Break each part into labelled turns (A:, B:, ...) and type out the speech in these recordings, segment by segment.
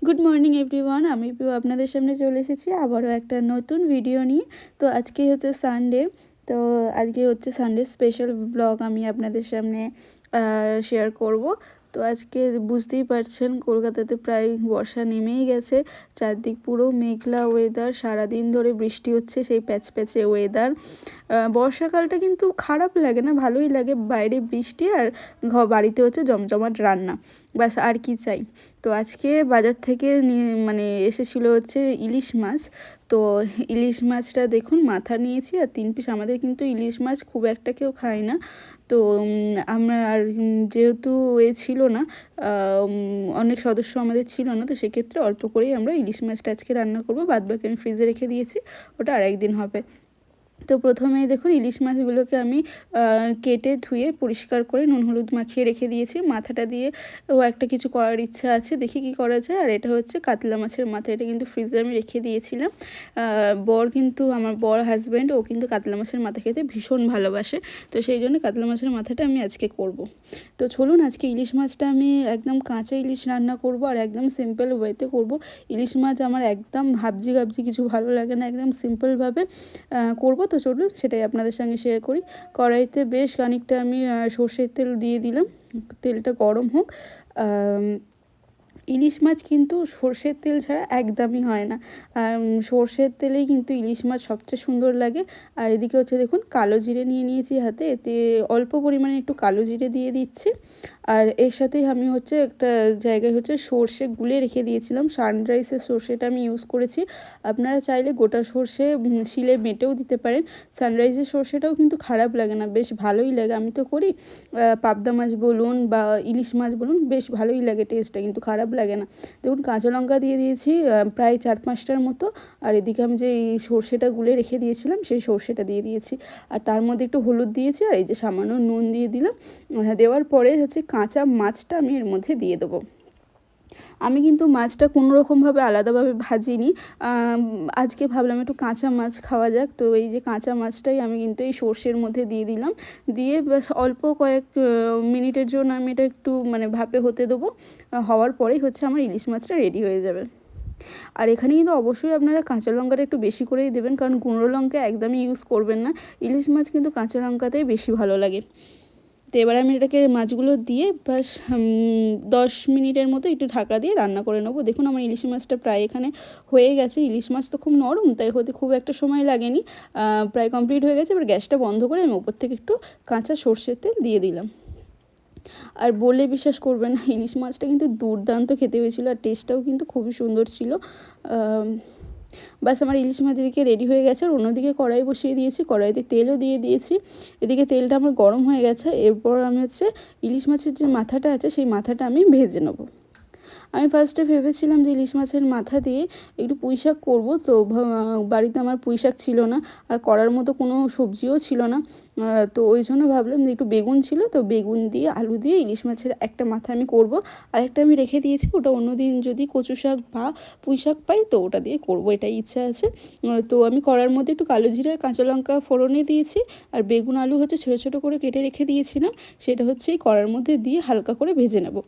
A: Good morning everyone, আমি পিউ আপনাদের সামনে চলে এসেছি আবারও একটা নতুন ভিডিও নিয়ে। তো আজকে হচ্ছে সানডে, তো আজকে হচ্ছে সানডে স্পেশাল ব্লগ আমি আপনাদের সামনে শেয়ার করব। তো আজকে বুঝতেই পারছেন কলকাতাতে প্রায় বর্ষা নেমেই গেছে, চারদিক পুরো মেঘলা ওয়েদার, সারাদিন ধরে বৃষ্টি হচ্ছে, সেই প্যাচপ্যাচে ওয়েদার। বর্ষাকালটা কিন্তু খারাপ লাগে না, ভালোই লাগে, বাইরে বৃষ্টি আর বাড়িতে হচ্ছে জমজমাট রান্না, ব্যাস আর কি চাই। তো আজকে বাজার থেকে মানে এসেছিলো হচ্ছে ইলিশ মাছ। তো ইলিশ মাছটা দেখুন মাথা নিয়েছি আর 3 পিস। আমাদের কিন্তু ইলিশ মাছ খুব একটা কেউ খায় না, তো আমরা আর যেহেতু ছিল না, অনেক সদস্য আমাদের ছিল না, তো সেক্ষেত্রে অল্প করেই আমরা ইলিশ মাছটা আজকে রান্না করবো। বাদবাকি আমি ফ্রিজে রেখে দিয়েছি, ওটা আরেকদিন হবে। তো প্রথমেই দেখুন ইলিশ মাছগুলোকে আমি কেটে ধুয়ে পরিষ্কার করে নুন হলুদ মাখিয়ে রেখে দিয়েছি। মাথাটা দিয়ে একটা কিছু করার ইচ্ছা আছে, দেখি কি করা যায়। আর এটা হচ্ছে কাতলা মাছের মাথা, এটা কিন্তু ফ্রিজে আমি রেখে দিয়েছিলাম। আমার বর হাজব্যান্ড, ও কিন্তু কাতলা মাছের মাথা খেতে ভীষণ ভালোবাসে, তো সেই জন্য কাতলা মাছের মাথাটা আমি আজকে করব। তো চলুন, আজকে ইলিশ মাছটা আমি একদম কাঁচা ইলিশ রান্না করব আর একদম সিম্পল ওয়েতে করব। ইলিশ মাছ আমার একদম হাবজি গাবজি কিছু ভালো লাগে না, একদম সিম্পলভাবে করব। তো চলুন সেটাই আপনাদের সঙ্গে শেয়ার করি। কড়াইতে বেশ খানিকটা আমি সর্ষের তেল দিয়ে দিলাম, তেলটা গরম হোক। ইলিশ মাছ কিন্তু সর্ষের তেল ছাড়া একদমই হয় না, সর্ষের তেলেই কিন্তু ইলিশ মাছ সবচেয়ে সুন্দর লাগে। আর এদিকে হচ্ছে দেখুন কালো জিরে নিয়ে নিয়েছি হাতে, এতে অল্প পরিমাণে একটু কালো জিরে দিয়ে দিচ্ছি। আর এর সাথেই আমি হচ্ছে একটা জায়গায় হচ্ছে সর্ষে গুলে রেখে দিয়েছিলাম, সানরাইসের সর্ষেটা আমি ইউজ করেছি। আপনারা চাইলে গোটা সর্ষে শিলে বেটেও দিতে পারেন। সানরাইসের সর্ষেটাও কিন্তু খারাপ লাগে না, বেশ ভালোই লাগে, আমি তো করি। পাবদা মাছ বলুন বা ইলিশ মাছ বলুন, বেশ ভালোই লাগে টেস্টটা, কিন্তু খারাপ লাগে না। দেখুন কাঁচা লঙ্কা দিয়ে দিয়েছি প্রায় 4-5টার মতো। আর এদিকে আমি যে এই সর্ষেটা গুলে রেখে দিয়েছিলাম সেই সর্ষেটা দিয়ে দিয়েছি, আর তার মধ্যে একটু হলুদ দিয়েছি, আর এই যে সামান্য নুন দিয়ে দিলাম। দেওয়ার পরে হচ্ছে কাঁচা মাছটা আমি এর মধ্যে দিয়ে দেবো। আমি কিন্তু মাছটা কোনো রকমভাবে আলাদাভাবে ভাজিনি, আজকে ভাবলাম একটু কাঁচা মাছ খাওয়া যাক, তো এই যে কাঁচা মাছটাই আমি কিন্তু এই সর্ষের মধ্যে দিয়ে দিলাম। দিয়ে ব্যাস অল্প কয়েক মিনিটের জন্য আমি এটা একটু মানে ভাপে হতে দেবো। হওয়ার পরেই হচ্ছে আমার ইলিশ মাছটা রেডি হয়ে যাবে। আর এখানে কিন্তু অবশ্যই আপনারা কাঁচা লঙ্কাটা একটু বেশি করেই দেবেন, কারণ গুঁড়ো লঙ্কা একদমই ইউজ করবেন না, ইলিশ মাছ কিন্তু কাঁচা লঙ্কাতেই বেশি ভালো লাগে। তো এবার আমি এটাকে মাছগুলো দিয়ে ব্যাস 10 মিনিটের মতো একটু ঢাকা দিয়ে রান্না করে নেবো। দেখুন আমার ইলিশ মাছটা প্রায় এখানে হয়ে গেছে, ইলিশ মাছ তো খুব নরম, তাই হতে খুব একটা সময় লাগেনি, প্রায় কমপ্লিট হয়ে গেছে। এবার গ্যাসটা বন্ধ করে আমি ওপর থেকে একটু কাঁচা সর্ষের তেল দিয়ে দিলাম। আর বলে বিশ্বাস করবেন না, ইলিশ মাছটা কিন্তু দুর্দান্ত খেতে হয়েছিল, আর টেস্টটাও কিন্তু খুবই সুন্দর ছিল। বাস আমার ইলিশ মাছ এদিকে রেডি হয়ে গেছে, আর অন্যদিকে কড়াই বসিয়ে দিয়েছি, কড়াইতে তেলও দিয়ে দিয়েছি। এদিকে তেলটা আমার গরম হয়ে গেছে, এরপর আমি হচ্ছে ইলিশ মাছের যে মাথাটা আছে সেই মাথাটা আমি ভেজে নেবো। আমি ফার্স্টে ভেবেছিলাম যে ইলিশ মাছের মাথা দিয়ে একটু পুঁই শাক করবো, তো বাড়িতে আমার পুঁই শাক ছিল না, আর করার মতো কোনো সবজিও ছিল না। তো ওই জন্য ভাবলাম যে একটু বেগুন ছিল, তো বেগুন দিয়ে আলু দিয়ে ইলিশ মাছের একটা মাথা আমি করব। আরেকটা আমি রেখে দিয়েছি, ওটা অন্য দিন যদি কচু শাক বা পুঁই শাক পাই তো ওটা দিয়ে করবো, এটাই ইচ্ছা আছে। তো আমি কড়ার মধ্যে একটু কালো জিরা আর কাঁচা লঙ্কা ফোড়নে দিয়েছি, আর বেগুন আলু হচ্ছে ছোটো ছোটো করে কেটে রেখে দিয়েছিলাম, সেটা হচ্ছে এই কড়ার মধ্যে দিয়ে হালকা করে ভেজে নেব।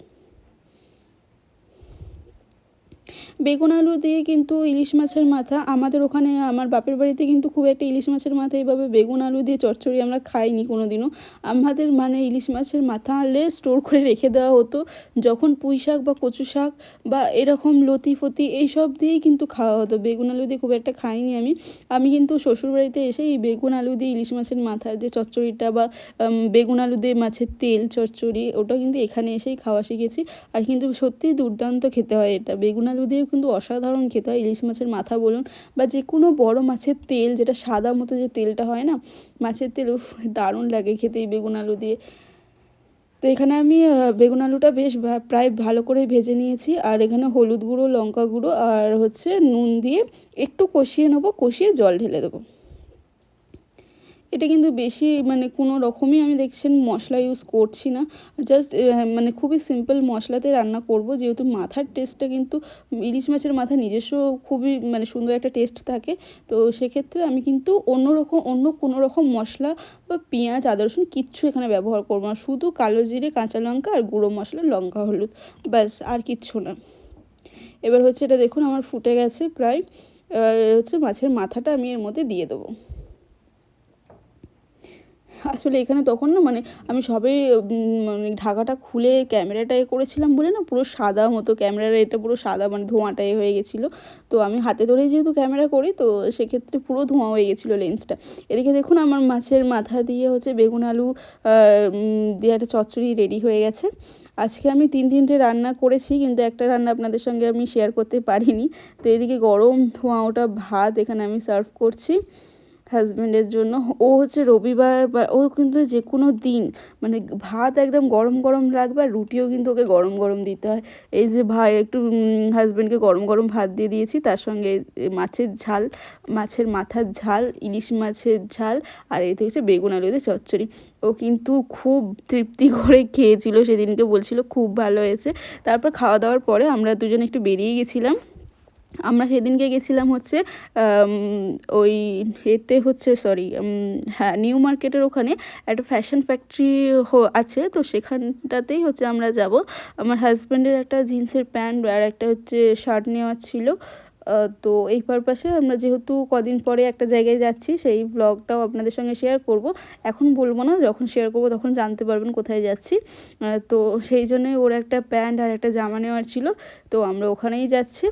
A: বেগুন আলু দিয়ে কিন্তু ইলিশ মাছের মাথা, আমাদের ওখানে আমার বাপের বাড়িতে কিন্তু খুব একটা ইলিশ মাছের মাথা এইভাবে বেগুন আলু দিয়ে চচ্চড়ি আমরা খাইনি কোনো দিনও। আমাদের মানে ইলিশ মাছের মাথা আনলে স্টোর করে রেখে দেওয়া হতো, যখন পুঁই শাক বা কচু শাক বা এরকম লতি ফতি এইসব দিয়েই কিন্তু খাওয়া হতো, বেগুন আলু দিয়ে খুব একটা খাইনি আমি। আমি কিন্তু শ্বশুরবাড়িতে এসে এই বেগুন আলু দিয়ে ইলিশ মাছের মাথার যে চচ্চড়িটা বা বেগুন আলু দিয়ে মাছের তেল চচ্চড়ি, ওটা কিন্তু এখানে এসেই খাওয়া শিখেছি। আর কিন্তু সত্যিই দুর্দান্ত খেতে হয় এটা, বেগুন আলু দিয়েও কিন্তু অসাধারণ খেতে হয় ইলিশ মাছের মাথা বলুন বা যে কোনো বড় মাছের তেল, যেটা সাদা মতো যে তেলটা হয় না মাছের তেল, উফ দারুণ লাগে খেতে এই বেগুন আলু দিয়ে। তো এখানে আমি বেগুন আলুটা বেশ প্রায় ভালো করে ভেজে নিয়েছি, আর এখানে হলুদ গুঁড়ো, লঙ্কা গুঁড়ো আর হচ্ছে নুন দিয়ে একটু কষিয়ে নেবো, কষিয়ে জল ঢেলে দেবো। এটা কিন্তু বেশি মানে কোনো রকমই আমি দেখছেন মশলা ইউজ করছি না, জাস্ট মানে খুবই সিম্পল মশলাতে রান্না করব, যেহেতু মাথার টেস্টটা কিন্তু ইলিশ মাছের মাথা নিজস্ব খুবই মানে সুন্দর একটা টেস্ট থাকে। তো সেক্ষেত্রে আমি কিন্তু অন্য কোনো রকম মশলা বা পেঁয়াজ আদা রসুন কিচ্ছু এখানে ব্যবহার করবো না, শুধু কালো জিরে কাঁচা লঙ্কা আর গুঁড়ো মশলা লঙ্কা হলুদ, ব্যাস আর কিচ্ছু না। এবার হচ্ছে এটা দেখুন আমার ফুটে গেছে প্রায়। এবার হচ্ছে মাছের মাথাটা আমি এর মধ্যে দিয়ে দেবো। আসলে এখানে তখন না মানে আমি সবে মানে ঢাকাটা খুলে ক্যামেরাটা করেছিলাম বলে না পুরো সাদা মতো ক্যামেরার এটা পুরো সাদা মানে ধোঁয়াটা হয়ে গেছিলো। তো আমি হাতে ধরেই যেহেতু ক্যামেরা করি তো সেক্ষেত্রে পুরো ধোঁয়া হয়ে গেছিলো লেন্সটা। এদিকে দেখুন আমার মাছের মাথা দিয়ে হচ্ছে বেগুন আলু দিয়ে একটা চচ্চড়ি রেডি হয়ে গেছে। আজকে আমি 3টে রান্না করেছি, কিন্তু একটা রান্না আপনাদের সঙ্গে আমি শেয়ার করতে পারিনি। তো এদিকে গরম ধোঁয়া ওটা ভাত এখানে আমি সার্ভ করছি হাজব্যান্ডের জন্য। ও হচ্ছে রবিবার বা ও কিন্তু যে কোনো দিন মানে ভাত একদম গরম গরম রাখবে, আর রুটিও কিন্তু ওকে গরম গরম দিতে হয়। এই যে ভাই একটু হাজব্যান্ডকে গরম গরম ভাত দিয়ে দিয়েছি, তার সঙ্গে মাছের ঝাল, মাছের মাথার ঝাল, ইলিশ মাছের ঝাল, আর এতে হচ্ছে বেগুন আলু দিয়ে চচ্চড়ি। ও কিন্তু খুব তৃপ্তি করে খেয়েছিল, সেদিনকে বলছিল খুব ভালো হয়েছে। তারপর খাওয়া দাওয়ার পরে আমরা দুজনে একটু বেরিয়ে গেছিলাম। আমরা সেদিনকে গেছিলাম হচ্ছে ওই এতে হচ্ছে সরি হ্যাঁ নিউ মার্কেটের ওখানে একটা ফ্যাশন ফ্যাক্টরি আছে, তো সেখানটাতেই হচ্ছে আমরা যাব। আমার হাজব্যান্ডের একটা জিন্সের প্যান্ট আর একটা হচ্ছে শার্ট নেওয়ার ছিল। তো এই পারপাসে আমরা যেহেতু কদিন পরে একটা জায়গায় যাচ্ছি, সেই ব্লগটাও আপনাদের সঙ্গে শেয়ার করব। এখন বলবো না, যখন শেয়ার করব তখন জানতে পারবেন কোথায় যাচ্ছি। তো সেই জন্যই ওর একটা প্যান্ট আর একটা জামা নেওয়ার ছিল, তো আমরা ওখানেই যাচ্ছি।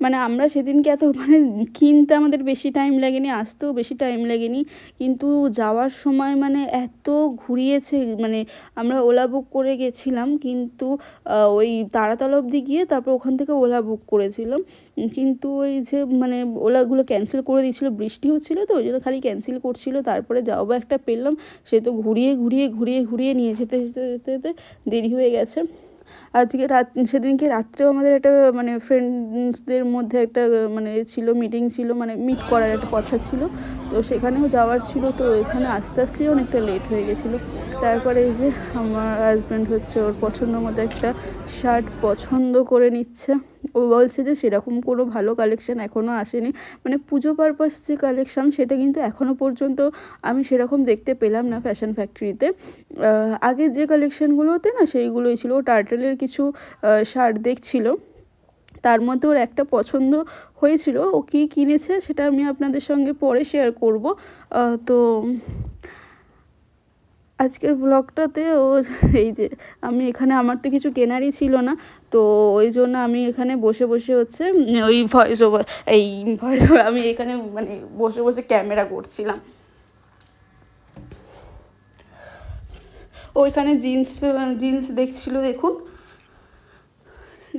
A: মানে আমরা সেদিনকে এত মানে কিনতে আমাদের বেশি টাইম লাগেনি, আসতেও বেশি টাইম লাগেনি, কিন্তু যাওয়ার সময় মানে এত ঘুরিয়েছে। মানে আমরা ওলা বুক করে গেছিলাম, কিন্তু ওই তারাতলা অবধি গিয়ে তারপর ওখান থেকে ওলা বুক করেছিলাম, কিন্তু ওই যে মানে ওলাগুলো ক্যান্সেল করে দিয়েছিলো, বৃষ্টি হচ্ছিলো তো ওই জন্য খালি ক্যান্সেল করছিলো। তারপরে যাও বা একটা পেলাম, সে তো ঘুরিয়ে ঘুরিয়ে ঘুরিয়ে ঘুরিয়ে নিয়ে যেতে যেতে যেতে যেতে দেরি হয়ে গেছে। আজকে সেদিনকে রাত্রেও আমাদের একটা মানে ফ্রেন্ডসদের মধ্যে একটা মানে ছিল মিটিং ছিল, মানে মিট করার একটা কথা ছিল, তো সেখানেও যাওয়ার ছিল। তো এখানে আস্তে আস্তেই অনেকটা লেট হয়ে গেছিলো। তারপরে এই যে আমার হাজব্যান্ড হচ্ছে ওর পছন্দ মতো একটা শার্ট পছন্দ করে নিচ্ছে। ও বলছে যে সেরকম কোনো ভালো কালেকশান এখনও আসেনি, মানে পুজো পারপাস যে কালেকশান সেটা কিন্তু এখনও পর্যন্ত আমি সেরকম দেখতে পেলাম না ফ্যাশন ফ্যাক্টরিতে। আগে যে কালেকশানগুলোতে না সেইগুলোই ছিল। ও টার্টেলের কিছু শার্ট দেখছিল, তার মধ্যে ওর একটা পছন্দ হয়েছিল। ও কী কিনেছে সেটা আমি আপনাদের সঙ্গে পরে শেয়ার করব। তো আজকের ব্লগটাতে ও এই যে আমি এখানে আমার তো কিছু কেনারই ছিল না, তো ওই জন্য আমি এখানে বসে বসে হচ্ছে ওই ভয়েস ওভার আমি এখানে মানে বসে বসে ক্যামেরা করছিলাম। ওইখানে জিন্স দেখছিল দেখুন।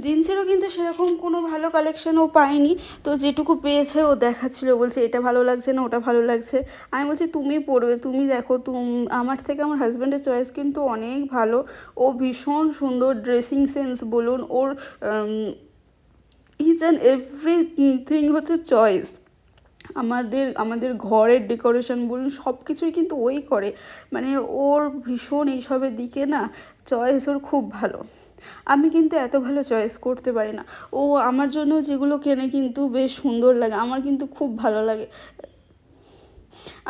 A: জিন্সেরও কিন্তু সেরকম কোনো ভালো কালেকশান ও পায়নি, তো যেটুকু পেয়েছে ও দেখাচ্ছিল, বলছে এটা ভালো লাগছে না ওটা ভালো লাগছে। আমি বলছি তুমি পরবে, তুমি দেখো, আমার থেকে আমার হাজব্যান্ডের চয়েস কিন্তু অনেক ভালো। ও ভীষণ সুন্দর ড্রেসিং সেন্স বলুন, ওর ইচ অ্যান্ড এভরিথিং হচ্ছে চয়েস। আমাদের ঘরের ডেকোরেশন বলুন সব কিছুই কিন্তু ওই করে, মানে ওর ভীষণ এইসবের দিকে না চয়েস ওর খুব ভালো। আমি কিন্তু এত ভালো চয়েস করতে পারি না। ও আমার জন্য যেগুলো কেনে কিন্তু বেশ সুন্দর লাগে, আমার কিন্তু খুব ভালো লাগে।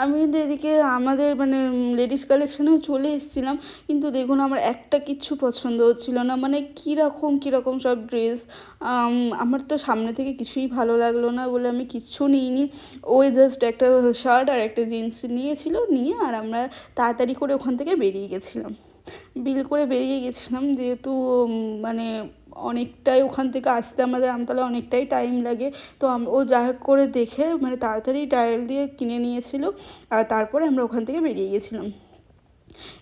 A: আমি কিন্তু এদিকে আমাদের মানে লেডিস কালেকশানেও চলে এসেছিলাম, কিন্তু দেখুন আমার একটা কিচ্ছু পছন্দ হচ্ছিল না, মানে কীরকম সব ড্রেস। আমার তো সামনে থেকে কিছুই ভালো লাগলো না বলে আমি কিচ্ছু নিইনি। ওই জাস্ট একটা শার্ট আর একটা জিন্স নিয়ে আর আমরা তাড়াতাড়ি করে ওখান থেকে বেরিয়ে গেছিলাম। বিল করে বেরিয়ে গেছিলাম, যেহেতু মানে অনেকটাই ওখান থেকে আসতে আমাদের আমতলায় অনেকটাই টাইম লাগে। তো ও যা হোক করে দেখে মানে তাড়াতাড়ি ডায়াল দিয়ে কিনে নিয়েছিল, আর তারপরে আমরা ওখান থেকে বেরিয়ে গেছিলাম।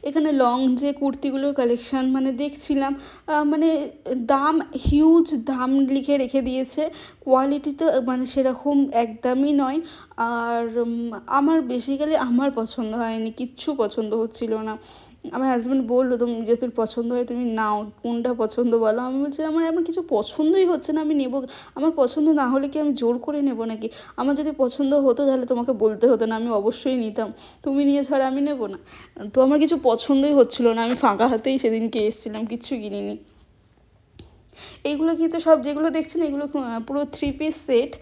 A: এখানে লং যে কুর্তিগুলোর কালেকশান মানে দেখছিলাম, মানে দাম হিউজ দাম লিখে রেখে দিয়েছে, কোয়ালিটি তো মানে সেরকম একদমই নয়। আর আমার বেসিক্যালি আমার পছন্দ হয়নি, কিচ্ছু পছন্দ হচ্ছিল না। আমার হাজব্যান্ড বললো তুমি যে তোর পছন্দ হয় তুমি নাও, কোনটা পছন্দ বলো। আমি বলছি আমার এমন কিছু পছন্দই হচ্ছে না, আমি নেবো। আমার পছন্দ না হলে কি আমি জোর করে নেবো নাকি? আমার যদি পছন্দ হতো তাহলে তোমাকে বলতে হতো না, আমি অবশ্যই নিতাম। তুমি নিয়েছো আর আমি নেবো না? তো আমার কিছু পছন্দই হচ্ছিলো না, আমি ফাঁকা হাতেই সেদিনকে এসেছিলাম, কিচ্ছু কিনিনি। এইগুলো কিন্তু সব যেগুলো দেখছেন এগুলো পুরো 3 পিস সেট,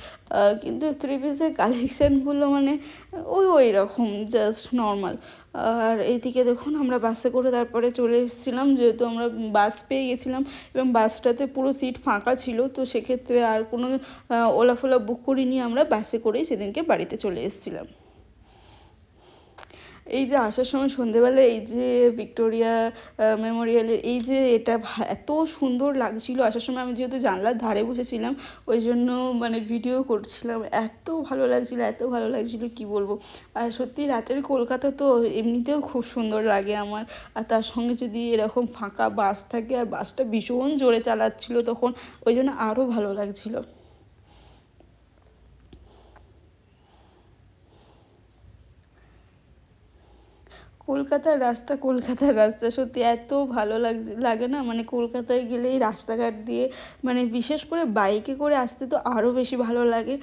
A: কিন্তু 3 পিসের কালেকশানগুলো মানে ওই রকম জাস্ট নর্মাল। আর এইদিকে দেখুন আমরা বাসে করে তারপরে চলে এসেছিলাম, যেহেতু আমরা বাস পেয়ে গেছিলাম এবং বাসটাতে পুরো সিট ফাঁকা ছিল, তো সেক্ষেত্রে আর কোনো ওলা ফোলা বুক করিনি, আমরা বাসে করেই সেদিনকে বাড়িতে চলে এসেছিলাম। এই যে আসার সময় সন্ধেবেলা এই যে ভিক্টোরিয়া মেমোরিয়ালের এই যে এটা এত সুন্দর লাগছিল আসার সময়, আমি যেহেতু জানলার ধারে বসেছিলাম ওই জন্য মানে ভিডিও করছিলাম, এত ভালো লাগছিল, এত ভালো লাগছিল কি বলবো। আর সত্যি রাতের কলকাতা তো এমনিতেও খুব সুন্দর লাগে আমার, আর তার সঙ্গে যদি এরকম ফাঁকা বাস থাকে আর বাসটা ভীষণ জোরে চালাচ্ছিল তখন, ওই জন্য আরও ভালো লাগছিলো। কলকাতার রাস্তা সত্যি এত ভালো লাগে না, মানে কলকাতায় গেলেই রাস্তাঘাট দিয়ে মানে বিশেষ করে বাইকে করে আসতে তো আরও বেশি ভালো লাগে।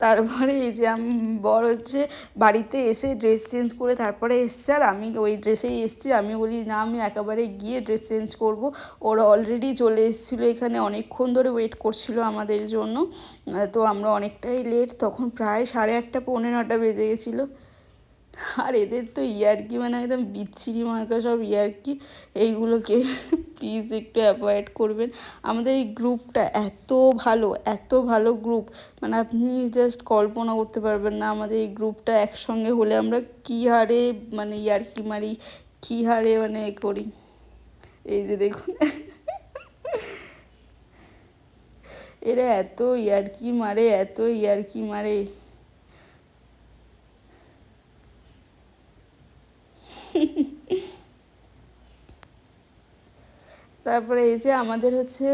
A: তারপরে এই যে আমি বর হচ্ছে বাড়িতে এসে ড্রেস চেঞ্জ করে তারপরে এসছে, আর আমি ওই ড্রেসেই এসছি। আমি বলি না, আমি একেবারে গিয়ে ড্রেস চেঞ্জ করব। ওরা অলরেডি চলে এসেছিলো এখানে, অনেকক্ষণ ধরে ওয়েট করছিল আমাদের জন্য। তো আমরা অনেকটাই লেট, তখন প্রায় 8:30 পৌনে 9 বেজে গেছিলো। আর এদের তো ইয়ার্কি মানে একদম বিচ্ছিরি মার্কা সব ইয়ার্কি, এইগুলোকে প্লিজ একটু অ্যাভয়েড করবেন। আমাদের এই গ্রুপটা এত ভালো গ্রুপ, মানে আপনি জাস্ট কল্পনা করতে পারবেন না আমাদের এই গ্রুপটা একসঙ্গে হলে আমরা কী হারে মানে ইয়ার্কি মারি, কী হারে মানে করি। এই যে দেখুন এরা এত ইয়ার্কি মারে। তারপরে এই যে আমাদের হচ্ছে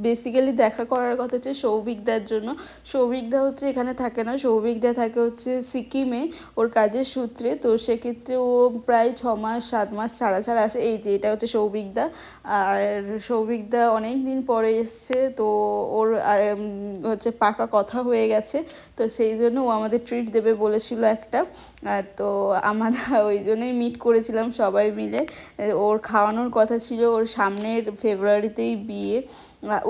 A: বেসিক্যালি দেখা করার কথা হচ্ছে সৌভিকদার জন্য। সৌভিকদা হচ্ছে এখানে থাকে না, সৌভিকদা থাকে হচ্ছে সিকিমে ওর কাজের সূত্রে। তো সেক্ষেত্রে ও প্রায় 6 মাস 7 মাস ছাড়া ছাড়া আসে। এই যে এটা হচ্ছে সৌভিকদা, আর সৌভিকদা অনেক দিন পরে এসছে, তো ওর হচ্ছে পাকা কথা হয়ে গেছে, তো সেই জন্য ও আমাদের ট্রিট দেবে বলেছিল একটা। তো আমরা ওই জন্যই মিট করেছিলাম সবাই মিলে। ওর খাওয়ানোর কথা ছিল, ওর সামনের ফেব্রুয়ারিতেই বিয়ে,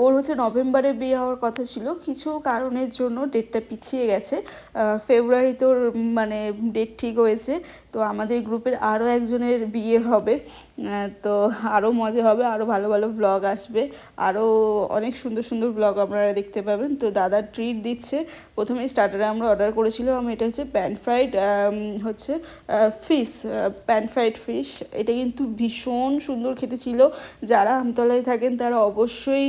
A: ওর হচ্ছে নভেম্বরে বিয়ে হওয়ার কথা ছিল, কিছু কারণের জন্য ডেটটা পিছিয়ে গেছে। ফেব্রুয়ারিতে ওর মানে ডেট ঠিক হয়েছে। তো আমাদের গ্রুপের আরও একজনের বিয়ে হবে, তো আরও মজা হবে, আরও ভালো ভালো ভ্লগ আসবে, আরও অনেক সুন্দর সুন্দর ভ্লগ আপনারা দেখতে পাবেন। তো দাদা ট্রিট দিচ্ছে। প্রথমেই স্টার্টারে আমরা অর্ডার করেছিলাম, এটা হচ্ছে প্যান ফ্রাইড হচ্ছে ফিশ, প্যান ফ্রাইড ফিশ। এটা কিন্তু ভীষণ সুন্দর খেতে ছিল। যারা আমতলায় থাকেন তারা অবশ্যই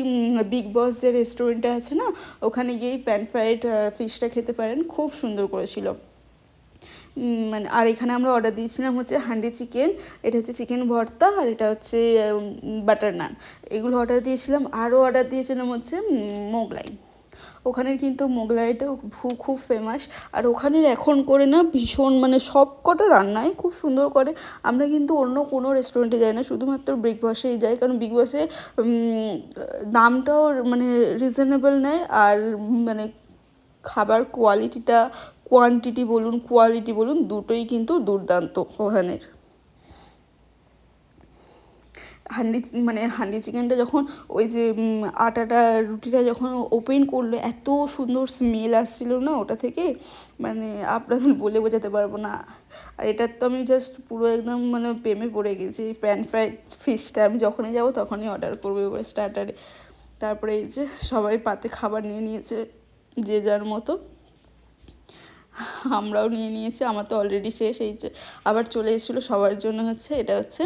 A: বিগ বস যে রেস্টুরেন্টটা আছে না, ওখানে গিয়েই প্যান ফ্রাইড ফিশটা খেতে পারেন, খুব সুন্দর করেছিল। মানে আর এখানে আমরা অর্ডার দিয়েছিলাম হচ্ছে হান্ডি চিকেন, এটা হচ্ছে চিকেন ভর্তা, আর এটা হচ্ছে বাটার নান, এগুলো অর্ডার দিয়েছিলাম। আরও অর্ডার দিয়েছিলাম হচ্ছে মোগলাই। ওখানের কিন্তু মোগলাইটাও খুব ফেমাস, আর ওখানের এখন করে না ভীষণ মানে সব কটা রান্নাই খুব সুন্দর করে। আমরা কিন্তু অন্য কোনো রেস্টুরেন্টে যাই না, শুধুমাত্র বিগ বসেই যাই, কারণ বিগ বসে দামটাও মানে রিজনেবল নেয়, আর মানে খাবার কোয়ালিটি বলুন দুটোই কিন্তু দুর্দান্ত ওখানের। হান্ডি চিকেনটা যখন ওই যে আটাটা রুটিটা যখন ওপেন করলো, এত সুন্দর স্মেল আসছিলো না ওটা থেকে, মানে আপনাদের বলে বোঝাতে পারবো না। আর এটার তো আমি জাস্ট পুরো একদম মানে প্রেমে পড়ে গেছি, প্যান ফ্রাইড ফিশটা আমি যখনই যাবো তখনই অর্ডার করবো এবার স্টার্টারে। তারপরে এই যে সবাই পাতে খাবার নিয়ে নিয়েছে যে যার মতো, আমরাও নিয়ে নিয়েছি, আমার তো অলরেডি শেষ। এই যে আবার চলে এসেছিলো সবার জন্য হচ্ছে এটা হচ্ছে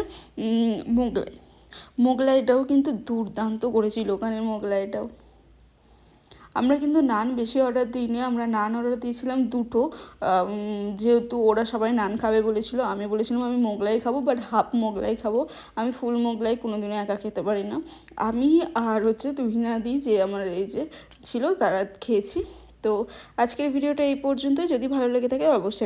A: মোগলাইটাও কিন্তু দুর্দান্ত করেছিল ওখানের মোগলাইটাও। আমরা কিন্তু নান বেশি অর্ডার দিইনি, আমরা নান অর্ডার দিয়েছিলাম 2টো, যেহেতু ওরা সবাই নান খাবে বলেছিল। আমি বলেছিলাম আমি মোগলাই খাবো, বাট হাফ মোগলাই খাবো, আমি ফুল মোগলাই কোনোদিনও একা খেতে পারি না। আমি আর হচ্ছে তুহিনাদি যে আমার এই যে ছিল তারা খেয়েছি। তো আজকের ভিডিওটা এই পর্যন্তই, যদি ভালো লেগে থাকে অবশ্যই